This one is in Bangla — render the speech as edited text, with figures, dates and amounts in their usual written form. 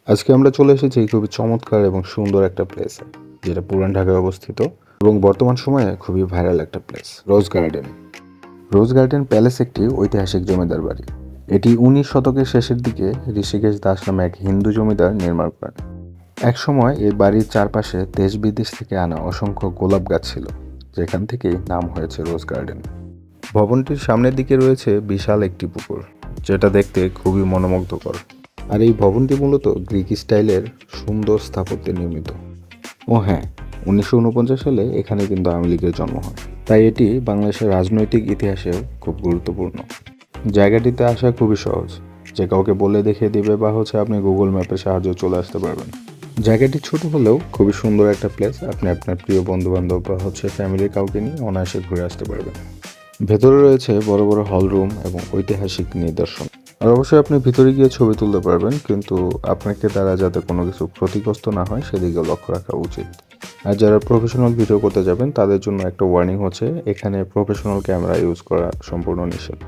আজকে আমরা চলে এসেছি খুবই চমৎকার এবং সুন্দর একটা প্লেসে, যেটা পুরান ঢাকায় অবস্থিত এবং বর্তমান সময়ে খুবই ভাইরাল একটা প্লেস, রোজ গার্ডেন। রোজ গার্ডেন প্যালেস একটি ঐতিহাসিক জমিদার বাড়ি। এটি 19 শতকের শেষের দিকে ঋষিকেশ দাস নামে এক হিন্দু জমিদার নির্মাণ করেন। একসময় এই বাড়ির চারপাশে দেশ বিদেশ থেকে আনা অসংখ্য গোলাপ গাছ ছিল, যেখান থেকেই নাম হয়েছে রোজ গার্ডেন। ভবনটির সামনের দিকে রয়েছে বিশাল একটি পুকুর, যেটা দেখতে খুবই মনোমুগ্ধকর। আর এই ভবনটি মূলত গ্রিক স্টাইলের সুন্দর স্থাপত্যে নির্মিত। ও হ্যাঁ, 1949 সালে এখানে কিন্তু আওয়ামী লীগের জন্ম হয়, তাই এটি বাংলাদেশের রাজনৈতিক ইতিহাসেও খুব গুরুত্বপূর্ণ। জায়গাটিতে আসা খুবই সহজ, যে কাউকে বলে দেখিয়ে দিবে বা আপনি গুগল ম্যাপের সাহায্যে চলে আসতে পারবেন। জায়গাটি ছোট হলেও খুবই সুন্দর একটা প্লেস। আপনি আপনার প্রিয় বন্ধু বান্ধব বা ফ্যামিলির কাউকে নিয়ে অনায়াসে ঘুরে আসতে পারবেন। ভেতরে রয়েছে বড় বড় হল রুম এবং ঐতিহাসিক নিদর্শন। আর অবশ্যই আপনি ভিতরে গিয়ে ছবি তুলতে পারবেন, কিন্তু আপনাকে দ্বারা যাতে কোনো কিছু ক্ষতিগ্রস্ত না হয় সেদিকে লক্ষ্য রাখা উচিত। আর যারা প্রফেশনাল ভিডিও করতে যাবেন তাদের জন্য একটা ওয়ার্নিং হচ্ছে, এখানে প্রফেশনাল ক্যামেরা ইউজ করা সম্পূর্ণ নিষেধ।